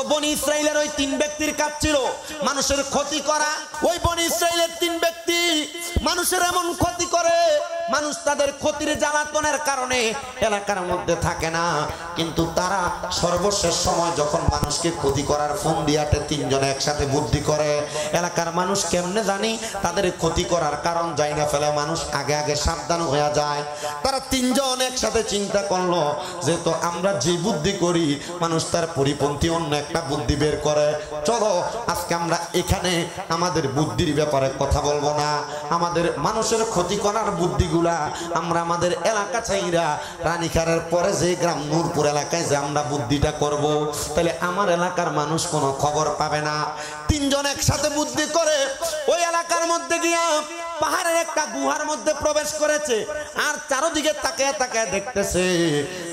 তো বনি ইসরাইলের ওই তিন ব্যক্তির কাজ ছিল মানুষের ক্ষতি করা। ওই বনি ইসরাইলের তিন ব্যক্তি মানুষের এমন ক্ষতি করে, মানুষ তাদের ক্ষতির জ্বালাতনের কারণে এলাকার মধ্যে থাকে না, কিন্তু তারা সর্বশেষ সময় যখন মানুষকে ক্ষতি করার ফোন দিয়াতে তিনজনে একসাথে বুদ্ধি করে। এলাকার মানুষ কেমনে জানি তাদের ক্ষতি করার কারণ যাই না ফেলে, মানুষ আগে আগে সাবধান হয়ে যায়। তারা তিনজন একসাথে চিন্তা করলো যে তো আমরা যে বুদ্ধি করি মানুষ তার পরিপন্থী অন্য একটা বুদ্ধি বের করে, চলো আজকে আমরা এখানে আমাদের বুদ্ধির ব্যাপারে কথা বলবো না, আমাদের মানুষের ক্ষতি করার বুদ্ধিগুলা আমরা আমাদের এলাকা চাইরা রানীখারের পরে যে গ্রাম নূরপুর এলাকায় যে আমরা বুদ্ধিটা করব, তাহলে আমার এলাকার মানুষ কোনো খবর পাবে না। তিনজন একসাথে বুদ্ধি করে ওই এলাকার মধ্যে গিয়া পাহাড়ের একটা গুহার মধ্যে প্রবেশ করেছে, আর চারদিকে তাকায় তাকায় দেখতেছে,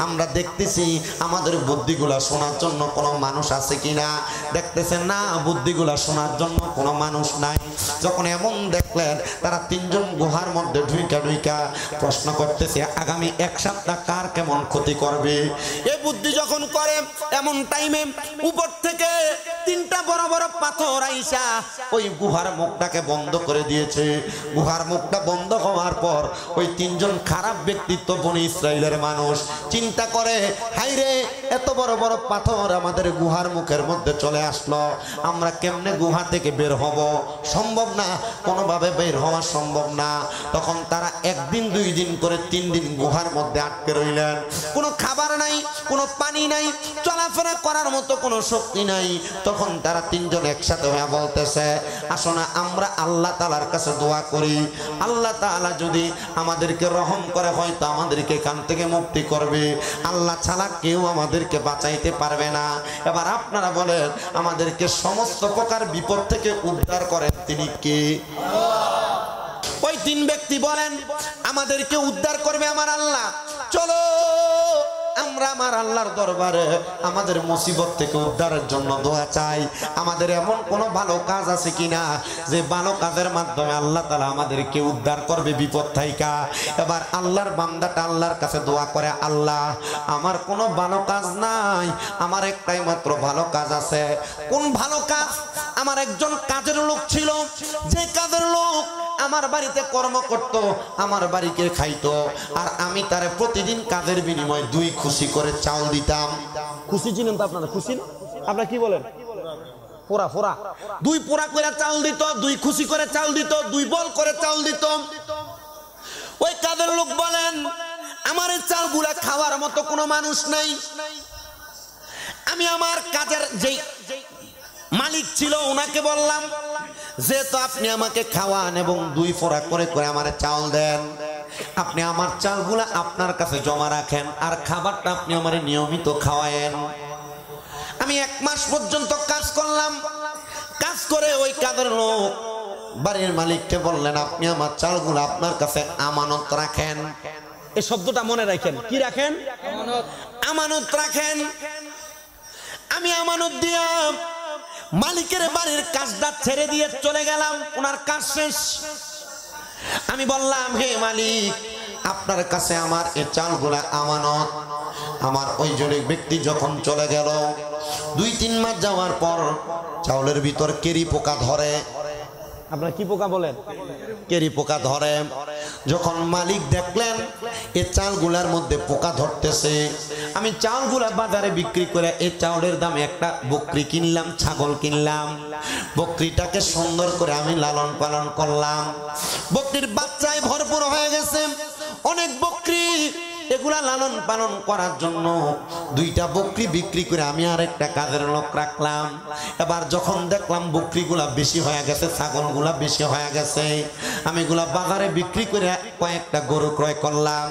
আমরা দেখতেছি আমাদের বুদ্ধিগুলা শোনার জন্য কোনো মানুষ আছে কিনা। দেখতেছে না, বুদ্ধিগুলা শোনার জন্য কোনো মানুষ নাই। যখন এমন দেখলেন, তারা তিনজন গুহার মধ্যে ঢুইকা ঢুইকা প্রশ্ন করতেছে আগামী এক সপ্তাহ কার কেমন ক্ষতি করবে। এই বুদ্ধি যখন করে, এমন টাইমে উপর থেকে তিনটা বড় বড় পাথর আইসা ওই গুহার মুখটাকে বন্ধ করে দিয়েছে। গুহার মুখটা বন্ধ হওয়ার পর ওই তিনজন খারাপ ব্যক্তিত্ব বনি ইসরাইলের মানুষ চিন্তা করে, হাইরে এত বড় বড় পাথর আমাদের গুহার মুখের মধ্যে চলে আসলো, আমরা কেমনে গুহা থেকে বের হব? সম্ভব না, কোনোভাবে বের হওয়া সম্ভব না। তখন তারা একদিন দুই দিন করে 3 দিন গুহার মধ্যে আটকে রইলেন। কোনো খাবার নাই, কোনো পানি নাই, চলাফেরা করার মতো কোনো শক্তি নাই। তখন তারা তিনজন একসাথে হয়ে বলতেছে, আসো না আমরা আল্লাহ তাআলার কাছে দোয়া করি, আল্লাহ তাআলা যদি আমাদেরকে রহম করে হয়তো আমাদেরকে এখান থেকে মুক্তি করবে, আল্লাহ ছাড়া কেউ আমাদেরকে বাঁচাইতে পারবে না। এবার আপনারা বলেন, আমাদেরকে সমস্ত প্রকার বিপদ থেকে উদ্ধার করেন তিনি কে? ওই তিন ব্যক্তি বলেন, আমাদেরকে উদ্ধার করবে আমার আল্লাহ, চলো আমরা আমার আল্লাহর দরবারে আমাদের মুসিবত থেকে উদ্ধারের জন্য দোয়া চাই। আমাদের এমন কোনো ভালো কাজ আছে কিনা যে ভালো কাজের মাধ্যমে আল্লাহ তাআলা আমাদেরকে উদ্ধার করবে বিপদ থেকে। এবার আল্লাহর বান্দাটা আল্লাহর কাছে দোয়া করে, আল্লাহ আমার কোনো ভালো কাজ নাই, আমার একটাই মাত্র ভালো কাজ আছে। কোন ভালো কাজ? আমার একজন কাজের লোক ছিল, যে কাজের লোক আমার বাড়িতে কর্ম করত, আমার বাড়িকে খাইতো, আর আমি তারে প্রতিদিন কাজের বিনিময়ে 2 খুশি করে চাউল দিতাম। খুশি চিনেন তো আপনারা? খুশি আপনারা কি বলেন? পোড়া পোড়া 2 পোড়া করে চাউল দিত, 2 খুশি করে চাউল দিত, 2 বল করে চাউল দিত। ওই কাজের লোক বলেন, আমার এই চালগুলা খাওয়ার মতো কোনো মানুষ নাই। আমি আমার কাজের যেই মালিক ছিল ওনাকে বললাম, যেহেতু আপনি আমাকে খাওয়ান এবং 2 পোড়া করে করে আমার চাউল দেন, আপনি আমার চালগুলা আপনার কাছে জমা রাখেন, আর খাবারটা আপনি আমার নিয়মিত খাওয়ায়েন। আমি 1 মাস পর্যন্ত কাজ করলাম। কাজ করে ওই কাজের লোক বাড়ির মালিককে বললেন, আপনি আমার চালগুলা আপনার কাছে আমানত রাখেন। এই শব্দটা মনে রাখেন, কি রাখেন? আমানত। আমানত রাখেন। আমি আমানত দিয়া মালিকের বাড়ির কাজটা ছেড়ে দিয়ে চলে গেলাম, ওনার কাজ শেষ। আমি বললাম, হে মালিক, আপনার কাছে আমার এই চালগুলা আমানত। আমার ওই জনের ব্যক্তি যখন চলে গেল, 2-3 মাস যাওয়ার পর চাউলের ভিতর কেরি পোকা ধরে। আপনারা কি পোকা বলেন? কেরি পোকা ধরে। যখন মালিক দেখলেন এই চালগুলার মধ্যে পোকা ধরতেছে, আমি চাউলগুলা বাজারে বিক্রি করে এই চাউলের দামে একটা বকরি কিনলাম, ছাগল কিনলাম। বকরিটাকে সুন্দর করে আমি লালন পালন করলাম। বকরির বাচ্চায় ভরপুর হয়ে গেছে, অনেক বকরি। এগুলা লালন পালন করার জন্য 2টা বকরি বিক্রি করে আমি আরেকটা কাজের লোক রাখলাম। এবার যখন দেখলাম বকরিগুলা বেশি হয়ে গেছে, ছাগলগুলা বেশি হয়ে গেছে, আমি এগুলা বাজারে বিক্রি করে কয়েকটা গরু ক্রয় করলাম।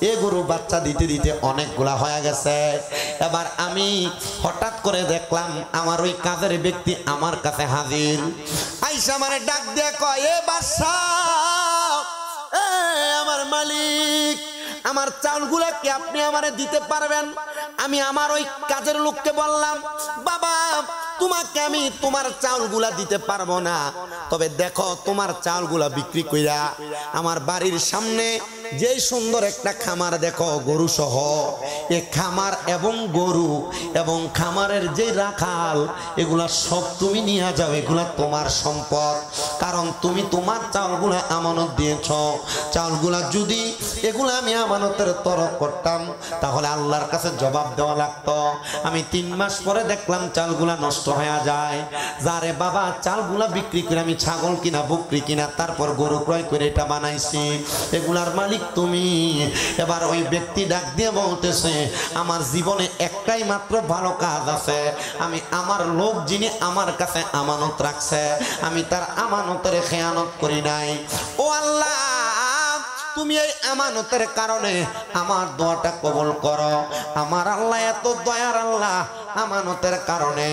এই গরু বাচ্চা দিতে দিতে অনেকগুলা হয়ে গেছে। এবার আমি হঠাৎ করে দেখলাম আমার ওই কাজের ব্যক্তি আমার কাছে হাজির। আইসা আমারে ডাক দিয়ে কয়, এ বাদশা, এ আমার মালিক, আমার চাউলগুলা কি আপনি আমারে দিতে পারবেন? আমি আমার ওই কাজের লোককে বললাম, বাবা তোমাকে আমি তোমার চাউলগুলা দিতে পারবো না, তবে দেখো তোমার চাউলগুলা বিক্রি কইরা আমার বাড়ির সামনে যেই সুন্দর একটা খামার দেখো গরু সহ, এই খামার এবং গরু এবং খামারের যে রাখাল এগুলা সব তুমি নিয়ে যাও, এগুলা তোমার সম্পদ। কারণ তুমি তোমার চাউলগুলা আমানত দিয়েছ। চাউলগুলা যদি এগুলা আমি আমানতের তরফ করতাম তাহলে আল্লাহর কাছে জবাব দেওয়া লাগতো। আমি 3 মাস পরে দেখলাম চালগুলা নষ্ট হয়ে যায়। যারে বাবা চালগুলা বিক্রি করে আমি ছাগল কিনা বকরি কিনা তারপর গরু ক্রয় করে এটা বানাইছি, এগুলার মালিক তুমি। এবার ওই ব্যক্তি ডাক দিয়ে বলতেছে আমার জীবনে একটাই মাত্র ভালো কাজ আছে, আমি আমার লোক যিনি আমার কাছে আমানত রাখছে আমি তার আমানতের খেয়ানত করি নাই। ও আল্লাহ, তুমি এই আমানতের কারণে আমার দোয়াটা কবুল করো। আমার আল্লাহ এত দয়ার আল্লাহ, আমানতের কারণে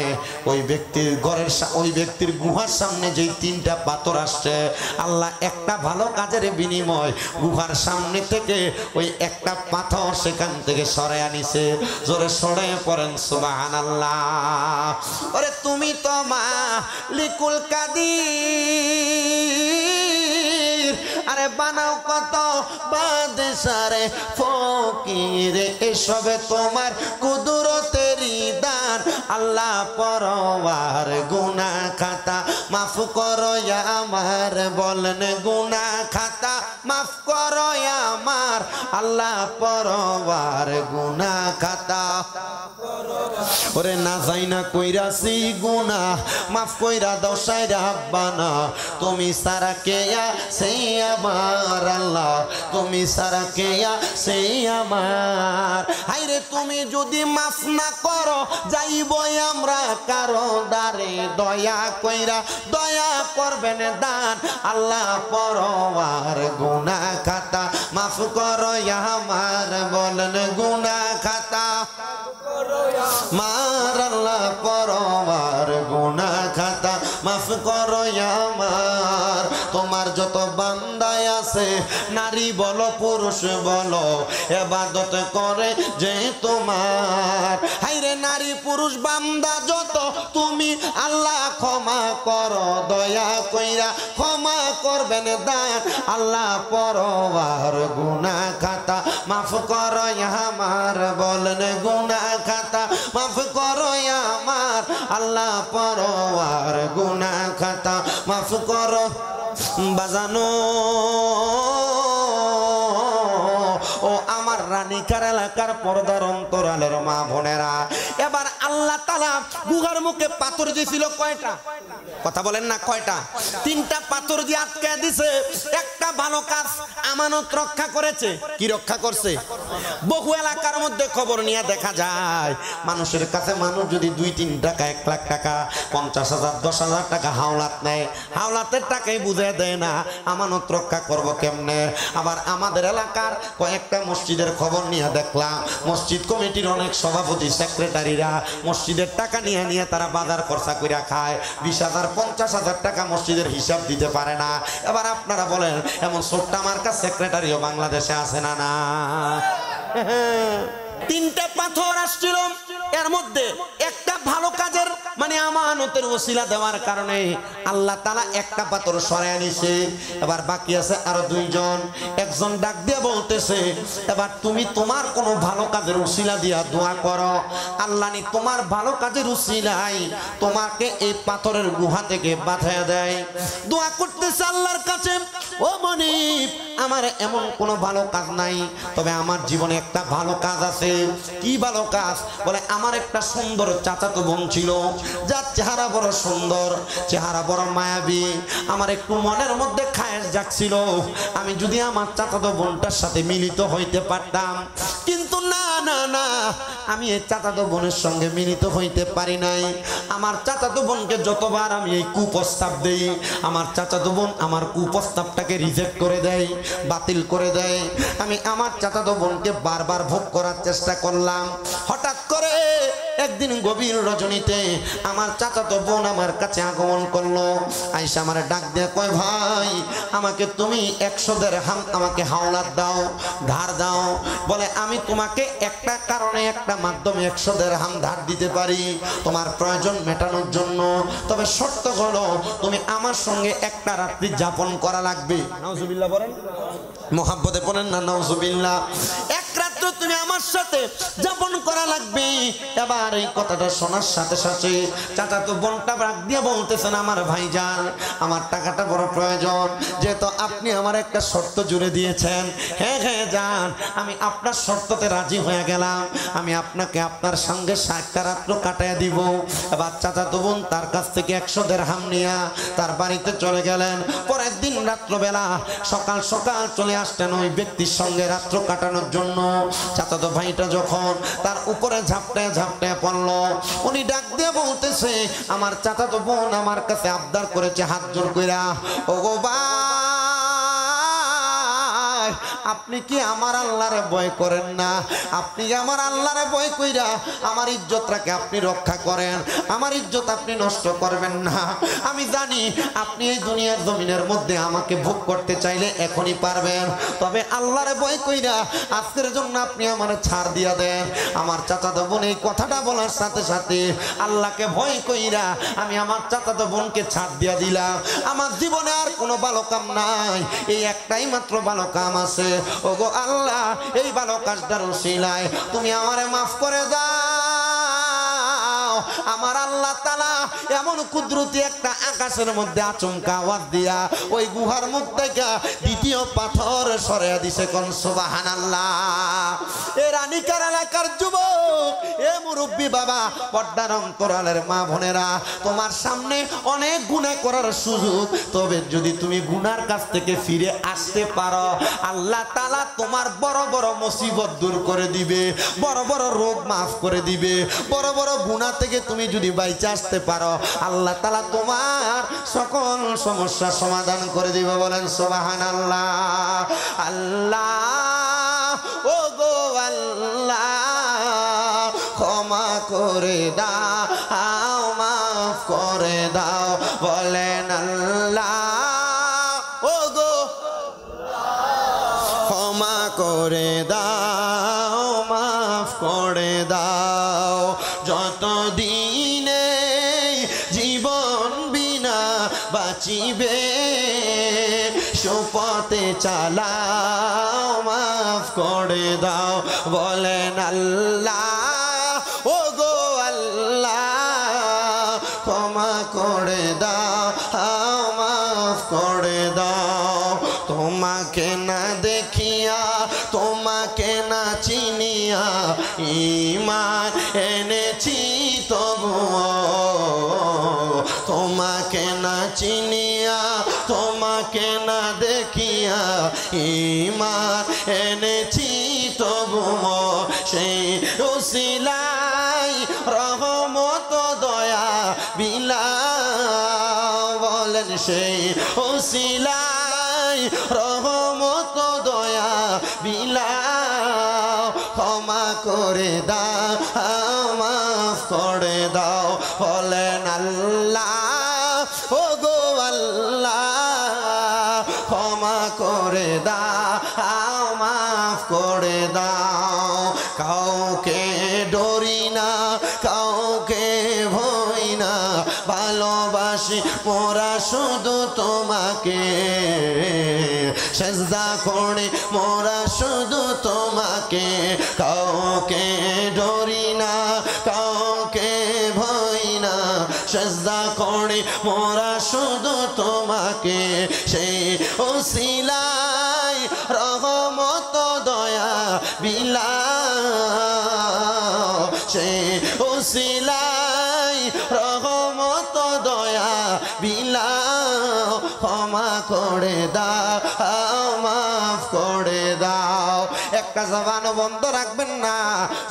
ওই ব্যক্তির ঘরের ওই ব্যক্তির গুহার সামনে যেই 3টা পাথর আসছে আল্লাহ একটা ভালো কাজের বিনিময় গুহার সামনে থেকে ওই একটা পাথর সেখান থেকে সরে আনিছে। জোরে সরে পড়েন সুবহানাল্লাহ। ওরে তুমি তো মালিকুল কাদির, আরে বানাও কত বাদশারে ফকির, এসবে তোমার কুদরতেরই দান। আল্লাহ পরওয়ার গুনাহ খাতা মাফ করো আমার, বলেন গুনাহ খাতা মাফ করো আমার। আল্লাহ পরওয়ার গুনাহ খাতা, ওরে না যাই না কইরাছি গুনাহ মাফ কইরা দাও সাইরা বানা। তুমি সারা কেয়া সেই আমার আল্লাহ, তুমি সারা কেয়া সেই আমার। হাইরে তুমি যদি মাফ না করো যাইব আমরা কারো দ্বারে, দয়া কইরা দয়া করবেন দান। আল্লাহ পরওয়ার গুনাহ খাতা মাফ করো আমার, বলেন গুনাহ খাতা মার। আল্লাহ পরওয়ার গুনাহ খাতা মাফ করো আমার। তোমার যত বান্দায় আছে নারী বলো পুরুষ বলো ইবাদত করে যে তোমার, হাইরে নারী পুরুষ বান্দা যত তুমি আল্লাহ ক্ষমা করো দয়া কইরা, ক্ষমা করবেন দান। আল্লাহ পরওয়ার গুনাহ খাতা মাফ করো আমার, বলেন গুনাহ খাতা মাফ করো আমার। আল্লাহ পরওয়ার গুনাহ খাতা মাফ করো। বাজানো ও আমার রানীকার এলাকার পর্দার অন্তরালের মা বোনেরা, এবার আল্লাহ তাআলা গুহার মুখে পাথর দিয়েছিল কয়টা? কথা বলেন না কয়টা? 3টা পাথর দিয়ে আটকে দিছে। একটা ভালো কাজ আমানত রক্ষা করেছে। কি রক্ষা করছে? বহু এলাকার মধ্যে খবর নিয়ে দেখা যায় মানুষের কাছে মানুষ যদি 2-3 টাকা 1 লাখ টাকা 50,000 10,000 টাকা হাওলাত নেয়, হাওলাতের টাকাই বুঝে দেয় না আমানত রক্ষা করব কেমনে। আবার আমাদের এলাকার কয়েকটা মসজিদের খবর নিয়ে দেখলাম মসজিদ কমিটির অনেক সভাপতি সেক্রেটারিরা মসজিদের টাকা নিয়ে নিয়ে তারা বাজার খরচা করে খায়। 20,000 50,000 টাকা মসজিদের হিসাব দিতে পারে না। এবার আপনারা বলেন এমন ছোট্টা মার্কা সেক্রেটারিও বাংলাদেশে আছে না? না। 3টা পাথর আসছিল, এর মধ্যে একটা ভালো কাজের মানে আমানতের ওসিলা দেওয়ার কারণে আল্লাহ তাআলা একটা পাথর সরায় আনিছে। এবার বাকি আছে আরো 2 জন। একজন ডাক দিয়ে বলতেছে এবার তুমি তোমার কোনো ভালো কাজের ওসিলা দিয়া দোয়া করো, আল্লাহ নি তোমার ভালো কাজের ওসিলাই তোমাকে এই পাথরের গুহা থেকে বাঁচায়া দেয়। দোয়া করতেছে আল্লাহর কাছে, ও মনিব আমার এমন কোনো ভালো কাজ নাই, তবে আমার জীবনে একটা ভালো কাজ আছে। কি ভালো কাজ? বলে আমার একটা সুন্দর চাচাতো বোন ছিল যার চেহারা বড় সুন্দর, চেহারা বড় মায়াবী। আমার একটু মনের মধ্যে খায়েশ জাগছিল আমি যদি আমার চাচাতো বোনটার সাথে মিলিত হইতে পারতাম, কিন্তু না না না, আমি এই চাচাতো বোনের সঙ্গে মিলিত হইতে পারি নাই। আমার চাচাতো বোনকে যতবার আমি এই কুপ্রস্তাব দেই আমার চাচাতো বোন আমার কুপ্রস্তাবটাকে রিজেক্ট করে দেয়, বাতিল করে দেয়। আমি আমার চাচাতো বোনকে বারবার ভোগ করার চেষ্টা করলাম। হঠাৎ করে একদিন গভীর রজনীতে আমার চাচাতো বোন আমার কাছে আগমন করলো। আয়েশা আমারে ডাক দিয়ে কয়, ভাই আমাকে তুমি 100 দিরহাম আমাকে হাওলাত দাও, ধার দাও। বলে আমি তোমাকে একটা কারণে একটা মাধ্যমে 100 দিরহাম ধার দিতে পারি তোমার প্রয়োজন মেটানোর জন্য, তবে শর্ত হলো তুমি আমার সঙ্গে একটা রাত্রি যাপন করা লাগবে। নাউজুবিল্লাহ বলেন, মোহাব্বতে বলেন না নাউজুবিল্লাহ। এক রাত্র তুমি আমার সাথে যাপন করা লাগবে। এবার এই কথাটা শোনার সাথে সাথে চাচা তো বোনটা রাগ দিয়ে বলতেছেন, আমার ভাইজান আমার টাকাটা বড় প্রয়োজন, যেহেতু আপনি আমার একটা শর্ত জুড়ে দিয়েছেন। হ্যাঁ হ্যাঁ যান, আমি আপনার শর্ততে রাজি হয়ে গেলাম, আমি আপনাকে আপনার সঙ্গে 7টা রাত্র কাটাইয়া দিব। এবার চাচা তো বোন তার কাছ থেকে 100 দিরহাম নিয়ে তার বাড়িতে চলে গেলেন। পরের দিন রাত্রবেলা সকাল সকাল চলে আসতেন ওই ব্যক্তির সঙ্গে রাত্র কাটানোর জন্য। চাচাতো ভাইটা যখন তার উপরে ঝাপটায় ঝাপটায় পড়লো, উনি ডাক দিয়ে বলতেছে, আমার চাচাতো বোন আমার কাছে আবদার করেছে হাত জোর কইরা, ও গো ভাই আপনি কি আমার আল্লাহরে ভয় করেন না? আপনি আমার আল্লাহরে ভয় কইরা আমার ইজ্জতটাকে আপনি রক্ষা করেন, আমার ইজ্জত আপনি নষ্ট করবেন না। আমি জানি আপনি এই দুনিয়ার জমিনের মধ্যে আমাকে ভোগ করতে চাইলে এখনই পারবেন, তবে আল্লাহরে ভয় কইরা আজকের জন্য আপনি আমারে ছাড় দিয়া দেন। আমার চাচাতো বোন এই কথাটা বলার সাথে সাথে আল্লাহকে ভয় কইরা আমি আমার চাচাতো বোনকে ছাড় দিয়া দিলাম। আমার জীবনে আর কোনো ভালো কাম নাই, এই একটাই মাত্র ভালো কাম আছে। ওগো আল্লাহ, এই ভালো কাজটার উসিলায় তুমি আমারে মাফ করে দাও। আমার আল্লাহ তাআলা এমন কুদরতি একটা আকাশের মধ্যে আচমকা আওয়াজ দিয়া ওই গুহার মুখ থেকে দ্বিতীয় পাথর সরিয়ে দিছে। কোন সুবহানাল্লাহ। এ রানীকার এলাকার যুবক, এ মুরব্বী বাবা, পর্দার অন্তরালের মা বোনেরা, তোমার সামনে অনেক গুনাহ করার সুযোগ, তবে যদি তুমি গুনার কাছ থেকে ফিরে আসতে পারো আল্লাহ তাআলা তোমার বড় বড় মুসিবত দূর করে দিবে, বড় বড় রোগ মাফ করে দিবে। বড় বড় গুনাহ থেকে তুমি যদি বাইচে আসতে পারো আল্লাহ তাআলা তোমার সকল সমস্যা সমাধান করে দিবে। বলেন সুবহানাল্লাহ। আল্লাহ ও গো আল্লাহ ক্ষমা করে দাও, মাফ করে দাও। বলেন আল্লাহ ও গো ক্ষমা করে দাও, মাফ করে দাও। যতদিনে জীবন বিনা বাঁচিবে সুপথে চালাও, মাফ করে দাও। বলেন আল্লাহ ও গো আল্লাহ ক্ষমা করে দাও, মাফ করে দাও। তোমাকে না দেখিয়া, তোমাকে না চিনিয়া ঈমান এনেছি তবুও, তোমাকে না চিনিয়া, তোমাকে না দেখিয়া ঈমান এনেছি তবুও, সেই উসিলাই রহমত দয়া বিলাও। বলেন সেই উসিলাই রহমত দয়া বিলাও। ক্ষমা করে দাও, মাফ করে দাও। বলেন আল্লাহ ও গো আল্লাহ ক্ষমা করে দাও, মাফ করে দাও। কাউকে ডরি না, কাউকে ভয় না, ভালোবাসি মোরা শুধু তোমাকে, সেজদা করে মোরা শুধু তোমাকে। কাউকে ডরি না, কাউকে ভয় না, সেজদা করে মোরা শুধু তোমাকে। সেই উসিলাই রহমত দয়া বিলাও, সেই উসিলাই রহমত দয়া বিলাও। ক্ষমা করে দাও, মাফ করে দাও। একটা জবান বন্ধ রাখবেন না,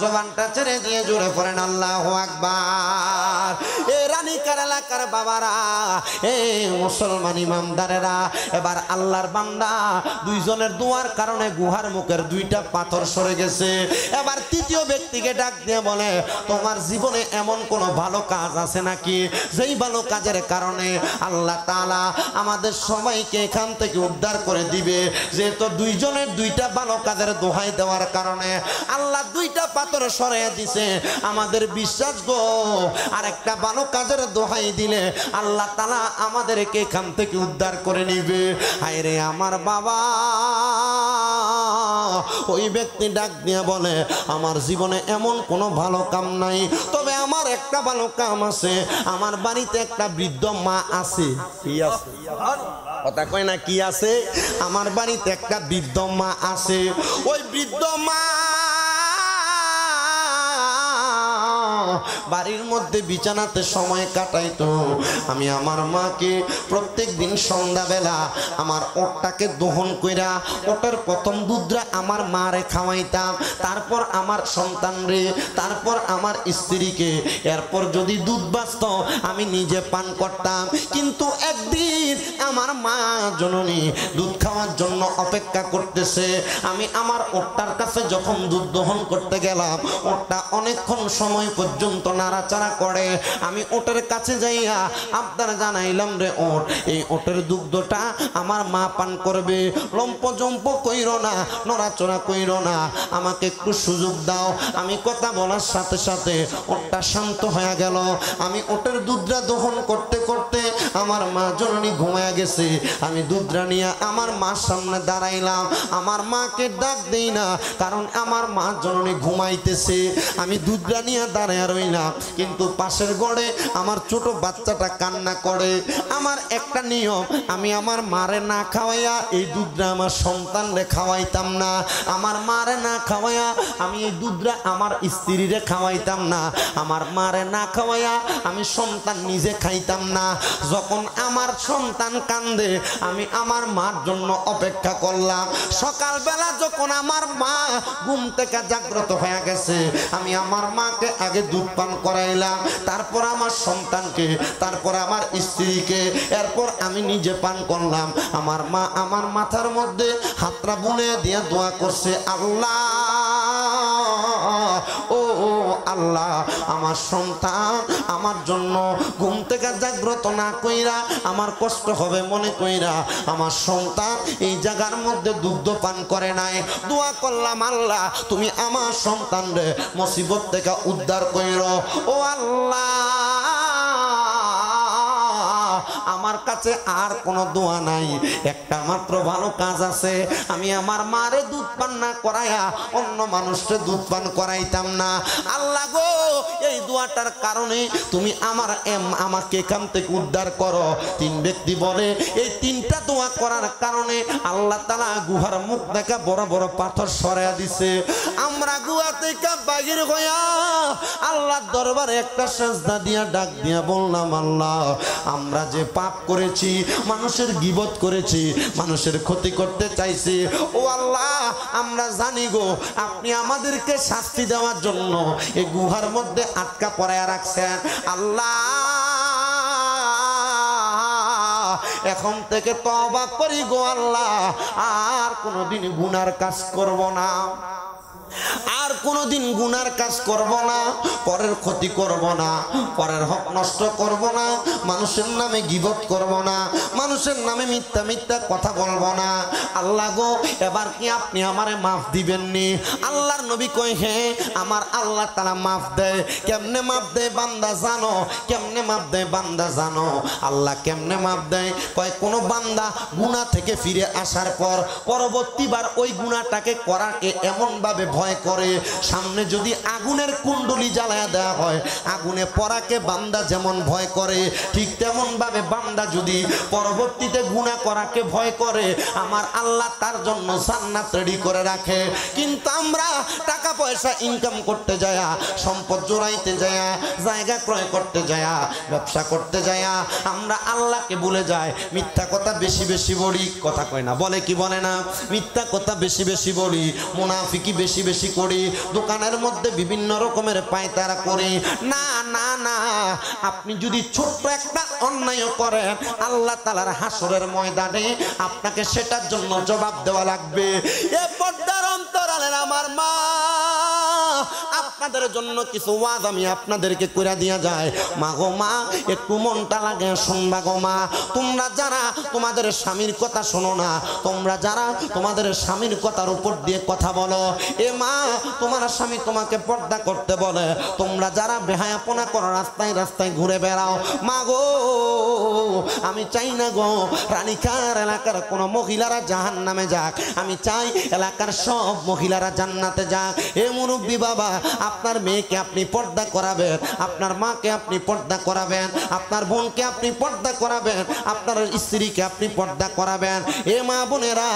জবানটা ছেড়ে দিয়ে জোরে পড়েন আল্লাহু আকবার। এ রানী এলাকার বাবারা, এ মুসলমান ইমামদারেরা, এবার আল্লাহর বান্দা দুইজনের দোয়ার কারণে গুহার মুখের দুইটা পাথর সরে গেছে। এবার তৃতীয় ব্যক্তিকে ডাক দিয়ে বলে, তোমার জীবনে এমন কোন ভালো কাজ আছে নাকি যেই ভালো কাজের কারণে আল্লাহ তাআলা আমাদের সবাইকে এখান থেকে উদ্ধার করে দিবে? যেহেতু দুইজনের দুইটা ভালো কাজের দোহাই দেওয়ার কারণে আল্লাহ দুইটা পাথর সরিয়ে দিছে, আমাদের বিশ্বাস গো আরেকটা ভালো কাজের দোহাই দিলে আল্লাহ তাআলা আমাদেরকে এখান থেকে উদ্ধার করে নিবে। হায় রে আমার বাবা, ওই ব্যক্তি ডাক দিয়ে বলে, আমার জীবনে এমন কোনো ভালো কাম নাই, তবে আমার একটা ভালো কাম আছে। আমার বাড়িতে একটা বৃদ্ধ মা আছে। কি আছে? কথা কয় না, কি আছে? আমার বাড়িতে একটা বৃদ্ধ মা আছে। ওই বৃদ্ধ মা বাড়ির মধ্যে বিছানাতে সময় কাটাইতো। আমি আমার মাকে প্রত্যেক দিন সন্ধ্যাবেলা আমার ওটটাকে দহন কইরা ওটার প্রথম দুধরা আমার মারে খাওয়াইতাম, তারপর আমার সন্তানরে, তারপর আমার স্ত্রীকে, এরপর যদি দুধ বাঁচত আমি নিজে পান করতাম। কিন্তু একদিন আমার মা জননী দুধ খাওয়ার জন্য অপেক্ষা করতেছে। আমি আমার ওটটার কাছে যখন দুধ দহন করতে গেলাম, ওটটা অনেকক্ষণ সময় পর্যন্ত নাড়াচাড়া করে। আমি ওটের কাছে যাইয়া আবদার জানাইলাম, রে ওট, এই ওটের দুগ্ধটা আমার মা পান করবে, লম্প জম্প কইরো না, নড়াচড়া কইরো না, আমাকে একটু সুযোগ দাও। আমি কথা বলার সাথে সাথে ওটটা শান্ত হয়ে গেল। আমি ওটের দুধটা দহন করতে করতে আমার মা জননী ঘুমায়া গেছে। আমি দুধটা নিয়ে আমার মার সামনে দাঁড়াইলাম। আমার মাকে ডাক দেই না, কারণ আমার মা জননী ঘুমাইতেছে। আমি দুধটা নিয়ে দাঁড়ায় রইলাম, কিন্তু পাশের ঘরে আমার ছোট বাচ্চাটা কান্না করে। আমার একটা নিয়ম, আমি আমার মারে না খাওয়াইয়া এই দুধটা আমার সন্তানরে খাওয়াইতাম না। আমার মারে না খাওয়াইয়া আমি এই দুধটা আমার স্ত্রীরে খাওয়াইতাম না। আমার মারে না খাওয়াইয়া আমি সন্তান নিজে খাইতাম না। যখন আমার সন্তান কান্দে আমি আমার মার জন্য অপেক্ষা করলাম। সকালবেলা যখন আমার মা ঘুম থেকে জাগ্রত হয়ে গেছে, আমি আমার মাকে আগে দুধ পান করাইলাম, তারপর আমার সন্তানকে, তারপর আমার স্ত্রীকে, এরপর আমি নিজে পান করলাম। আমার মা আমার মাথার মধ্যে হাতটা বুনে দিয়ে দোয়া করছে, আল্লাহ ও আল্লাহ, আমার সন্তান আমার জন্য ঘুম থেকে জাগ্রত না কইরা, আমার কষ্ট হবে মনে কইরা আমার সন্তান এই জায়গার মধ্যে দুগ্ধ পান করে নাই। দোয়া করলাম, আল্লাহ তুমি আমার সন্তানরে মুসিবত থেকে উদ্ধার কইরো। ও আল্লাহ, আমার কাছে আর কোনো দোয়া নাই, একটা মাত্র ভালো কাজ আছে। আমি আমার মারে দুধ পান না করাইয়া অন্য মানুষকে দুধ পান করাইতাম না। আল্লাহ গো, এই দোয়াটার কারণে তুমি আমাকে এখান থেকে উদ্ধার করো। তিন ব্যক্তি বলে, এই তিনটা দোয়া করার কারণে আল্লাহ তাআলা গুহার মুখ থেকে বড় বড় পাথর সরাইয়া দিছে। আমরা গুহা থেকে বাহির হইয়া আল্লাহর দরবারে একটা সেজদা দিয়া ডাক দিয়া বললাম, আল্লাহ আমরা যে পাপ করেছি, মানুষের গীবত করেছি, মানুষের ক্ষতি করতে চাইছি, ও আল্লাহ আমরা জানি গো আপনি আমাদেরকে শাস্তি দেওয়ার জন্য এই গুহার মধ্যে আটকা পড়ায়া রাখছেন। আল্লাহ এখন থেকে তওবা করি গো আল্লাহ, আর কোনোদিন গুনার কাজ করব না, আর কোনোদিন গুনার কাজ করব না, পরের ক্ষতি করব না, পরের হক নষ্ট করব না, মানুষের নামে গীবত করব না, মানুষের নামে মিথ্যা মিথ্যা কথা বলবো না। আল্লাহ গো, এবার কি আপনি আমারে মাফ দিবেননি? আল্লাহর নবী কই, হ্যাঁ আমার আল্লাহ তাআলা মাফ দেয়। কেমনে মাফ দেয় বান্দা জানো? কেমনে মাফ দেয় বান্দা জানো? আল্লাহ কেমনে মাফ দেয়? কয়, কোনো বান্দা গুনাহ থেকে ফিরে আসার পর পরবর্তীবার ওই গুনাহটাকে করাকে এমন ভাবে ভয় করে, সামনে যদি আগুনের কুণ্ডলি জ্বালায়া দেওয়া হয়, আগুনে পড়াকে বান্দা যেমন ভয় করে, ঠিক তেমন ভাবে বান্দা যদি পরবর্তীতে গুনাহ করাকে ভয় করে, আমার আল্লাহ তার জন্য জান্নাত রেডি করে রাখে। কিন্তু আমরা টাকা পয়সা ইনকাম করতে যায়া, সম্পদ জোড়াইতে যায়া, জায়গা ক্রয় করতে যায়া, ব্যবসা করতে যায়া আমরা আল্লাহকে ভুলে যাই। মিথ্যা কথা বেশি বেশি বলি, কথা কয় না, বলে কি বলে না? মিথ্যা কথা বেশি বেশি বলি, মুনাফিকি বেশি বেশি করি, দোকানের মধ্যে বিভিন্ন রকমের পায়তারা করি। না না না, আপনি যদি ছোট্ট একটা অন্যায় করেন আল্লাহ তাআলার হাসরের ময়দানে আপনাকে সেটার জন্য জবাব দেওয়া লাগবে। এ পর্দার অন্তরালের আমার মা, আপনাদের জন্য কিছু ওয়াজ আমি আপনাদেরকে কইরা দিয়া যায়। মা গো মা, একটু মনটা লাগে শুনবা গো মা। তোমরা যারা তোমাদের স্বামীর কথা শোনো না, তোমরা যারা তোমাদের স্বামীর কথার উপর দিয়ে কথা বলো, এ মা তোমার স্বামী তোমাকে পর্দা করতে বলে, তোমরা যারা বেহায়াপনা করো, রাস্তায় রাস্তায় ঘুরে বেড়াও, মা গো আমি চাই না গো রানীকার এলাকার কোনো মহিলারা জাহান্নামে যাক, আমি চাই এলাকার সব মহিলারা জান্নাতে যাক। এ মুরব্বী বাবা, আপনার মেয়েকে আপনি পর্দা করাবেন, আপনার মাকে আপনি পর্দা করাবেন, আপনার বোনকে আপনি পর্দা করাবেন, আপনার স্ত্রীকে আপনি পর্দা করাবেন। এ মা বোনেরা,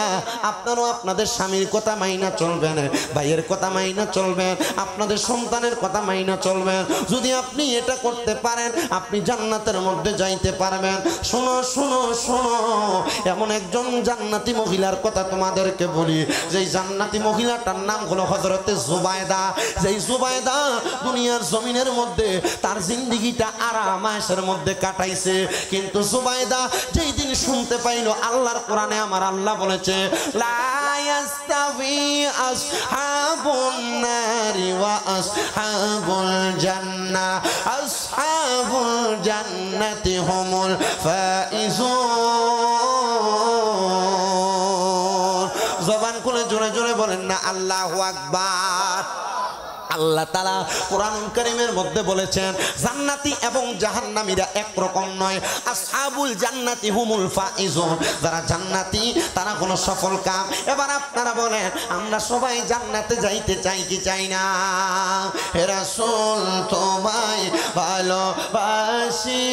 আপনারও আপনাদের স্বামীর কথা মাইনা চলবেন, ভাইয়ের কথা মাইনা চলবেন, আপনাদের সন্তানের কথা মাইনা চলবেন। যদি আপনি এটা করতে পারেন আপনি জান্নাতের মধ্যে যাইতে পারবেন। শোনো শোনো শোনো, এমন একজন জান্নাতি মহিলার কথা তোমাদেরকে বলি, যেই জান্নাতি মহিলাটার নাম হলো হযরতে জুবাইদা। যেই জুবাইদা দুনিয়ার জমিনের মধ্যে তার জিন্দেগিটা আরাম আয়েশের মধ্যে কাটাইছে, কিন্তু জুবাইদা যেই দিন শুনতে পাইল আল্লাহর কোরআনে আমার আল্লাহ বলেছে, লা ইয়াস্তাবি আসহাবুন নারি ওয়া আসহাবুল জান্নাহ, আসহাবুল জান্নাতি হুমুল ফাইজুন। জবান খুলে জোরে জোরে বলেন না আল্লাহু আকবার। আল্লাহ তাআলা কোরআনুল কারীমের মধ্যে বলেছেন জান্নাতি এবং জাহান্নামীরা একরকম নয়। আসহাবুল জান্নাতি হুমুল ফাইজুন, যারা জান্নাতি তারা কোনো সফল কাম। এবার আপনারা বলেন আমরা সবাই জান্নাতে যাইতে চাই কি চাই না? হে রাসূল তোমায় ভালোবাসি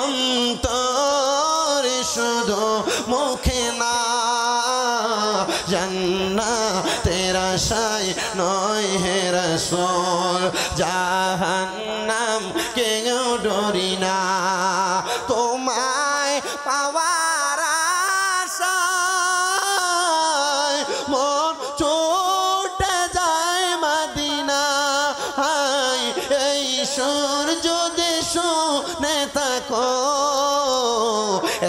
অন্তরে শুধু মুখে না, জান্নাতের আশায় নয় হে রাসূল, জাহান্নাম কেউ ডরি না। তোমায় পাওয়ার আশায় মন ছুটে যায় মদিনা, হায় এই সুর যদি শুনে থাকো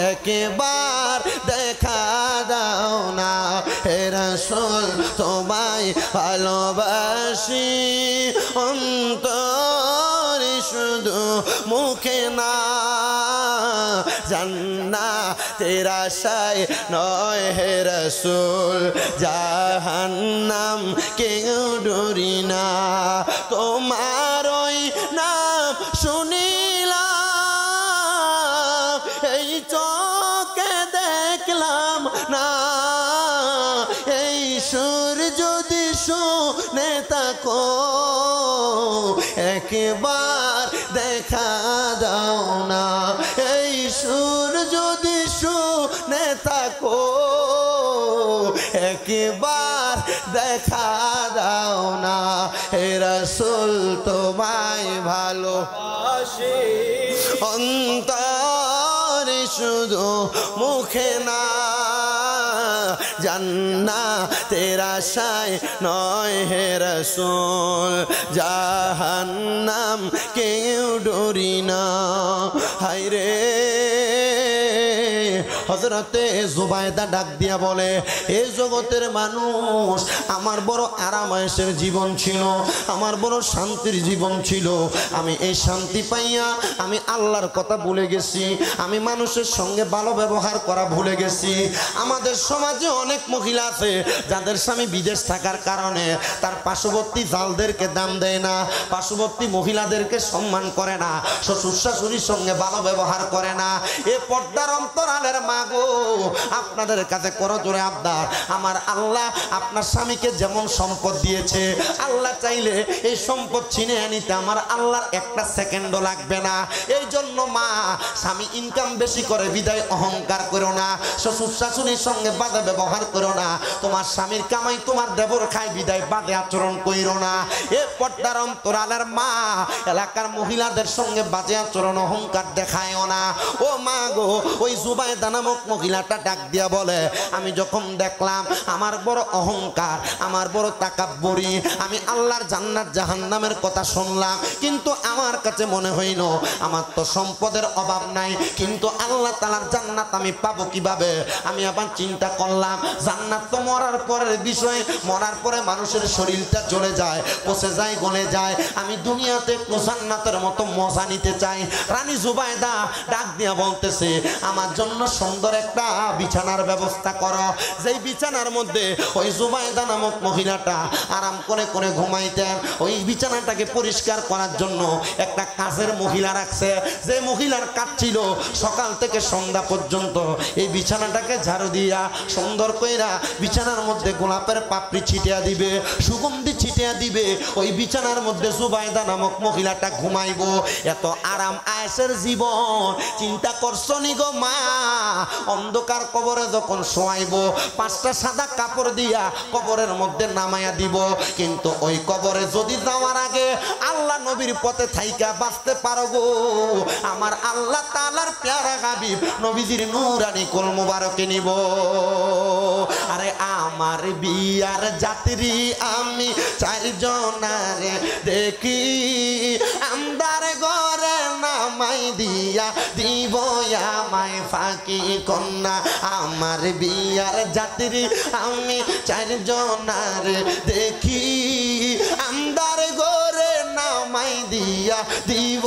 একবার দেখা দাও না। হে রাসূল তোমায় ভালোবাসি অন্তরে শুধু মুখে না, জান্নাতের আশায় নয় হে রাসূল, জাহান্নাম কেউ ডরি না। তোমার ওই নাম শুনিলাম এই চোখে দেখলাম না, এই সুর যদি শুনে থাকো একবার দেখা দাও না, এই সুর যদি শুনে থাকো একবার দেখা দাও না। হে রাসূল তোমায় ভালোবাসি অন্তরে শুধু মুখে না, জান্নাতের আশায় নয় হে রাসূল, জাহান্নাম কেউ ডরি না। হায়রে হযরতে জুবাইদা ডাক দিয়া বলে, এই জগতের মানুষ, আমার বড় আরামায়েশের জীবন ছিল, আমার বড় শান্তির জীবন ছিল, আমি এই শান্তি পাইয়া আমি আল্লাহর কথা ভুলে গেছি, আমি মানুষের সঙ্গে ভালো ব্যবহার করা ভুলে গেছি। আমাদের সমাজে অনেক মহিলা আছে যাদের স্বামী বিদেশ থাকার কারণে তার পার্শ্ববর্তী জালদেরকে দাম দেয় না, পার্শ্ববর্তী মহিলাদেরকে সম্মান করে না, শ্বশুর শাশুড়ির সঙ্গে ভালো ব্যবহার করে না। এ পর্দার অন্তরালের মাগো, আপনাদের কাছে করজোরে আবদার, আমার আল্লাহ আপনার স্বামীকে যেমন সম্পদ দিয়েছে, আল্লাহ চাইলে এই সম্পদ ছিনে আনিতে আমার আল্লাহর একটা সেকেন্ডও লাগবে না। এই জন্য মা, স্বামী ইনকাম বেশি করে বিদায় অহংকার করো না, শ্বশুর শাশুড়ির সঙ্গে বাজে ব্যবহার করো না, তোমার স্বামীর কামাই তোমার দেবর খায় বিদায় বাজে আচরণ করো না। এ পর্দার অন্তরালের মা, এলাকার মহিলাদের সঙ্গে বাজে আচরণ অহংকার দেখায়ও না। ও মা গো, ওই জুবাইদা নামক মহিলাটা ডাক দিয়া বলে, আমি যখন দেখলাম আমার বড় অহংকার, আমার বড় তাকাব্বুরি, আমি আল্লাহর জান্নাত জাহান্নামের কথা শুনলাম, কিন্তু আমার কাছে মনে হইল আমার তো সম্পদের অভাব নাই, কিন্তু আল্লাহ তাআলার জান্নাত আমি পাবো কিভাবে? আমি আবার চিন্তা করলাম জান্নাত তো মরার পরের বিষয়, মরার পরে মানুষের শরীরটা জ্বলে যায়, পচে যায়, গলে যায়। আমি দুনিয়াতে একটু জান্নাতের মতো মজা নিতে চাই। রানী জুবাইদা ডাক দিয়া বলতেছে, আমার জন্য সুন্দর একটা বিছানার ব্যবস্থা করো, যেই বিছানার মধ্যে ওই জুবাইদা নামক মহিলাটা আরাম করে করে ঘুমাইতেন। ওই বিছানাটাকে পরিষ্কার করার জন্য একটা কাজের মহিলা রাখছে, যে মহিলার কাজ ছিল সকাল থেকে সন্ধ্যা পর্যন্ত এই বিছানাটাকে ঝাড়ু দিয়া সুন্দর কইরা বিছানার মধ্যে গোলাপের পাপড়ি ছিটিয়া দিবে, সুগন্ধি ছিটিয়া দিবে। ওই বিছানার মধ্যে জুবাইদা নামক মহিলাটা ঘুমাইবো। এত আরাম আয়েশের জীবন চিন্তা করছো নি গো মা? অন্ধকার কবরে যখন শোয়াইবো, 5টা সাদা কাপড় দিয়া কবরের মধ্যে নামাইয়া দিব, কিন্তু ওই কবরে যদি যাওয়ার আগে আল্লাহ নবীর পথে থাইকা বাঁচতে পারো গো, আমার আল্লাহ তাআলার প্যারা হাবিব নবীজির নূরানি কোল মুবারকে নিব। আরে আমার বিয়ার যাত্রী আমি 4 জনারে দেখি, আমদার ঘরে নামাই দিয়া দিব আমায় ফাঁকি কন্যা। আমার বিয়ার যাত্রী আমি 4 জনারে দেখি, আমদার ঘরে নামাই দিয়া দিব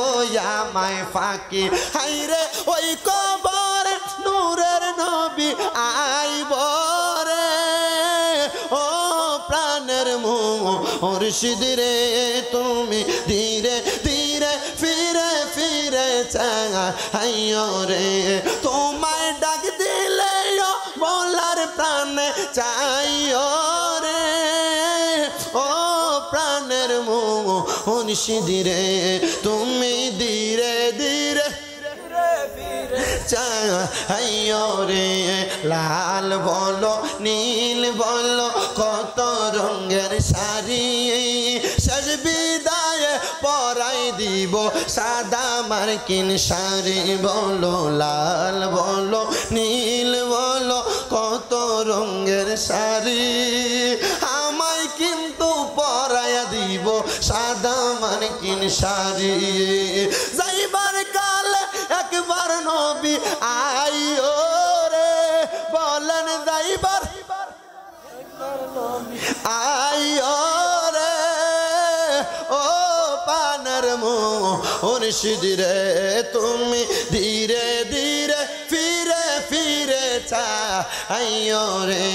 আমায় ফাঁকি। হাইরে ওই কবরে নূরের নবী আইব রে, ও প্রাণের মুর্শিদ রে, তুমি ধীরে ধীরে ফিরে ফিরে চাইও রে, তোমায় ডাক দিলে বলার প্রাণে চাইও রে, ও প্রাণের মুর্শিদ রে, তুমি ধীরে ধীরে চাইও রে। লাল বলো নীল বলো কত রঙের শাড়ি, শেষ বিদায়ে পরাই দিব সাদা মার্কিন শাড়ি। বলো লাল বলো নীল বলো কত রঙের শাড়ি, আমায় কিন্তু পরাইয়া দিব সাদা মার্কিন শাড়ি। যাইবার কালে একবার নবী আইও রে, বলেন যাইবার আইও রে, ও পানের মুর্শিদ রে, তুমি ধীরে ধীরে ফিরে ফিরে চাইও রে,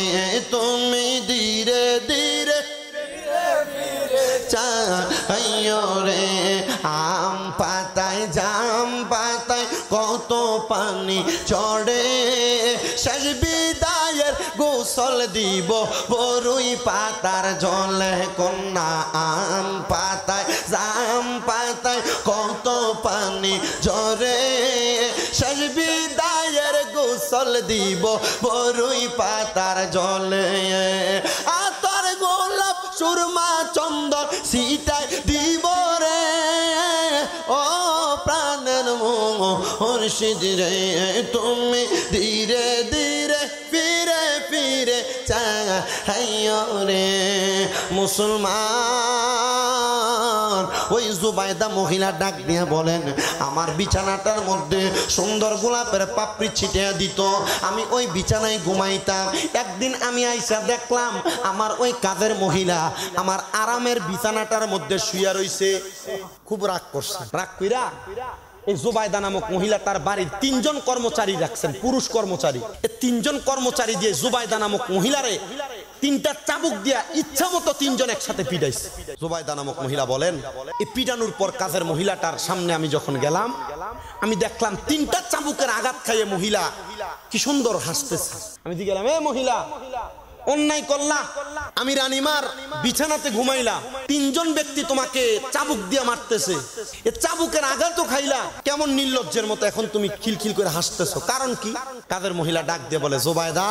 তুমি ধীরে ধীরে চাইও রে। আম পাতায় জাম পাতায় কত পানি চড়ে, শেষ বিদায়ের গোসল দিব বরুই পাতার জলে কন্যা। আম পাতায় জাম পাতায় কত পানি ঝরে, শেষ বিদায়ের গোসল দিব বরুই পাতার জলে। আতর গোলাপ সুরমা চন্দন সিটাই দিব রে, ও প্রাণের মুর্শিদ রে, তুমি ধীরে ধীরে ফিরে ফিরে চাইও রে। মুসলমান ওই জুবাইদা মহিলা ডাক দিয়ে বলেন, আমার বিছানাটার মধ্যে সুন্দর গোলাপের পাপড়ি ছিটিয়ে দিত, আমি ওই বিছানায় ঘুমাইতাম। একদিন আমি আইসা দেখলাম আমার ওই কাজের মহিলা আমার আরামের বিছানাটার মধ্যে শুইয়া রইছে। খুব রাগ করছে, রাগ কইরা এই জুবাইদা নামক মহিলা তার বাড়ির 3 জন কর্মচারী রাখছেন, পুরুষ কর্মচারী। এই 3 জন কর্মচারী দিয়ে জুবাইদা নামক মহিলারে 3টা চাবুক দিয়া ইচ্ছা মতো 3 জন একসাথে পিটাইছে। জুবাইদা নামক মহিলা বলেন, এই পিটানোর পর কাজের মহিলাটার সামনে আমি যখন গেলাম, আমি দেখলাম 3টা চাবুকের আঘাত খাইয়ে মহিলা কি সুন্দর হাসতেছে। আমি দিয়ে গেলাম, এ মহিলা অন্যায় করলা, আমি রানীমার বিছানাতে ঘুমাইলা, 3 জন ব্যক্তি তোমাকে চাবুক দিয়ে মারতেছে, এ চাবুকের আঘাতও খাইলা, কেমন নির্লজ্জের মতো এখন তুমি খিলখিল করে হাসতেছো, কারণ কি? কাজের মহিলা ডাক দিয়ে বলে, জুবাইদা,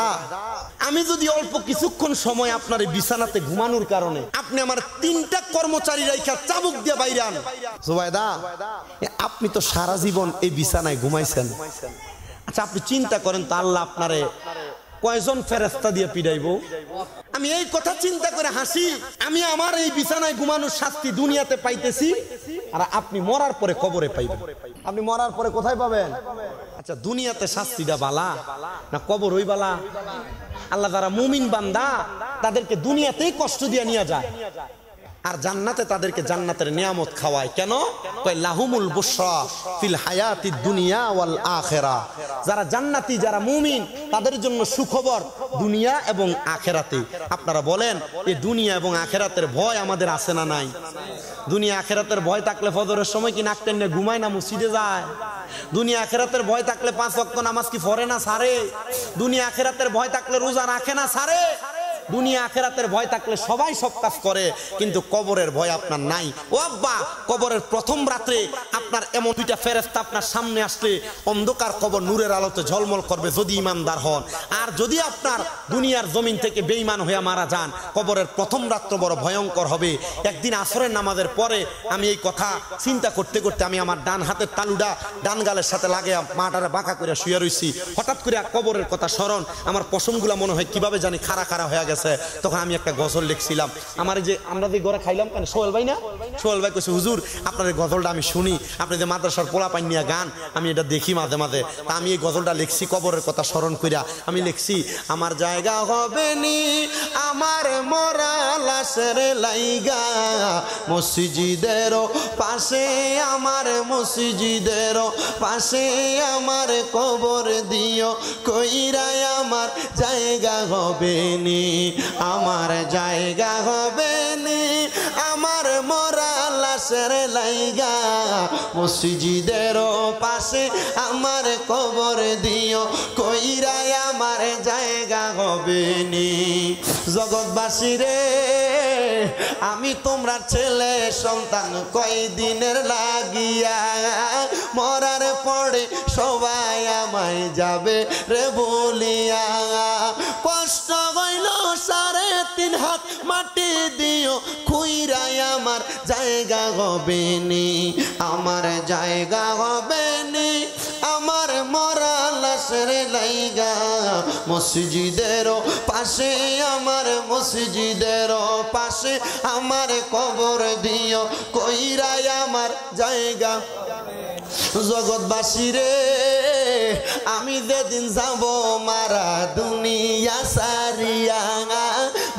আমি যদি অল্প কিছুক্ষণ সময় আপনার এই বিছানাতে ঘুমানোর কারণে আপনি আমার 3টা কর্মচারী রাইখা চাবুক দিয়ে বাইরান, জুবাইদা আপনি তো সারা জীবন এই বিছানায় ঘুমাইছেন, আচ্ছা আপনি চিন্তা করেন তো আল্লাহ আপনারে কয়জন ফেরেশতা দিয়ে পিড়াইবো? আমি এই কথা চিন্তা করে হাসি, আমি আমার এই বিছানায় ঘুমানোর শাস্তি দুনিয়াতে পাইতেছি, আর আপনি মরার পরে কবরে পাইবেন। আপনি মরার পরে কোথায় পাবেন? আচ্ছা দুনিয়াতে শাস্তিটা বালা না কবর ওই বালা? আল্লাহ যারা মুমিন বান্দা তাদেরকে দুনিয়াতেই কষ্ট দিয়ে নিয়ে যায়, আর জান্নাতে তাদেরকে জান্নাতের নিয়ামত খাওয়ায়। কেন? কয় লাহুমুল বুশরা ফিল হায়াতিদ দুনিয়া ওয়াল আখিরা। যারা জান্নাতি, যারা মুমিন, তাদের জন্য সুখবর দুনিয়া এবং আখিরাতে। আপনারা বলেন এই দুনিয়া এবং আখিরাতের ভয় আমাদের আছে না নাই? দুনিয়া আখিরাতের ভয় থাকলে ফজরের সময় কি নাক টেনে ঘুমায় না মসজিদে যায়? দুনিয়া আখিরাতের ভয় থাকলে 5 ওয়াক্ত নামাজ কি পড়ে না ছাড়ে? দুনিয়া আখিরাতের ভয় থাকলে রোজা রাখে না ছাড়ে? দুনিয়া আখিরাতের ভয় থাকলে সবাই সব কাজ করে, কিন্তু কবরের ভয় আপনার নাই। ও আব্বা, কবরের প্রথম রাতে আপনার এমন দুইটা ফেরেশতা আপনার সামনে আসলে অন্ধকার কবর নূরের আলোতে ঝলমল করবে যদি ইমানদার হন। আর যদি আপনার দুনিয়ার জমিন থেকে বেঈমান হয়ে মারা যান, কবরের প্রথম রাত্র বড় ভয়ঙ্কর হবে। একদিন আসরের নামাজের পরে আমি এই কথা চিন্তা করতে করতে আমি আমার ডান হাতের তালুটা ডান গালের সাথে লাগে মাটারে বাঁকা করে শুয়ে রইছি। হঠাৎ করে কবরের কথা স্মরণ, আমার পশমগুলা মনে হয় কিভাবে জানি খাড়া খাড়া হয়ে গেছে। তখন আমি একটা গজল লিখছিলাম। আমার যে আমরা যে ঘরে খাইলাম কেন, সোহেল ভাই না, সোহেল ভাই কইছে হুজুর আপনার এই গজলটা আমি শুনি, আপনি যে মাদ্রাসার পোলা পাইন নিয়ে গান, আমি এটা দেখি মাঝে মাঝে। তা আমি এই গজলটা লিখছি কবরের কথা স্মরণ কইরা। আমি লিখছি আমার জায়গা হবে নি আমার মরা লাশের লাইগা, মসজিদের পাশে আমার মসজিদের পাশে আমার কবর দিও, কইরাই আমার জায়গা হবে নি, আমার জায়গা হবে নি আমার মরা লাশের লাইগা, মসজিদের পাশে আমার কবর দিও, কইরাই আমার জায়গা হবে নি। জগৎবাসী রে আমি তোমরা ছেলে সন্তান কয়দিনের লাগিয়া, মরার পরে সবাই আমায় যাবে রে বলিয়া, কষ্ট হইল 3.5 হাত মাটি দিও, খুইরাই আমার জায়গা হবে নি, আমার জায়গা হবে নি আমার মরা লাশের লাইগা, মসজিদের পাশে আমার মসজিদের পাশে আমার কবর দিও, কইরাই আমার জায়গা। জগৎবাসী রে আমি যেদিন যাব মারা দুনিয়া সারিয়া,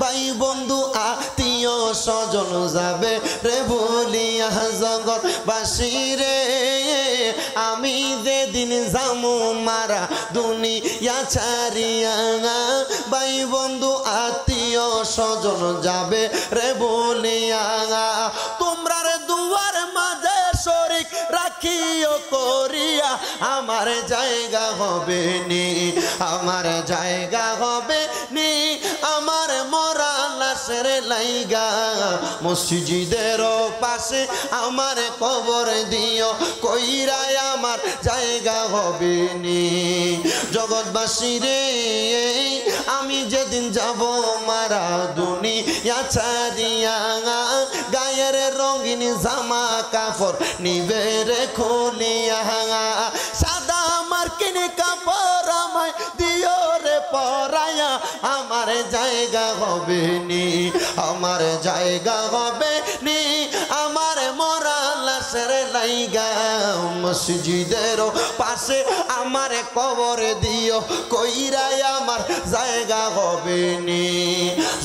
ভাই বন্ধু আত্মীয় স্বজন যাবে রে বলিয়া, জগৎবাসী রে আমি যেদিন যাবো মারা দুনিয়া ছাড়িয়া, ভাই বন্ধু আত্মীয় স্বজন যাবে রে বলিয়া, তোমরা রে দুয়ার মাঝে শরীক রাখিও করিয়া, আমার জায়গা হবে নি, আমার জায়গা হবে নি আমার মরা লাশের লাইগা, মসজিদের পাশে আমার কবর দিও, কইরাই আমার জায়গা হবে নি। জগৎবাসী রে আমি যেদিন যাব মারা দুনিয়া ছাড়িয়া, গায়ের রঙিন জামা কাপড় নিবে রে খুলিয়া, সাদা মার্কিন কাপড় আমায় দিও রে পরায়া, আমার জায়গা হবে নি, আমার জায়গা হবে নি আমার মরা লাশের লাইগা, মসজিদের পাশে আমার কবর দিও, কইরাই আমার জায়গা হবে নি।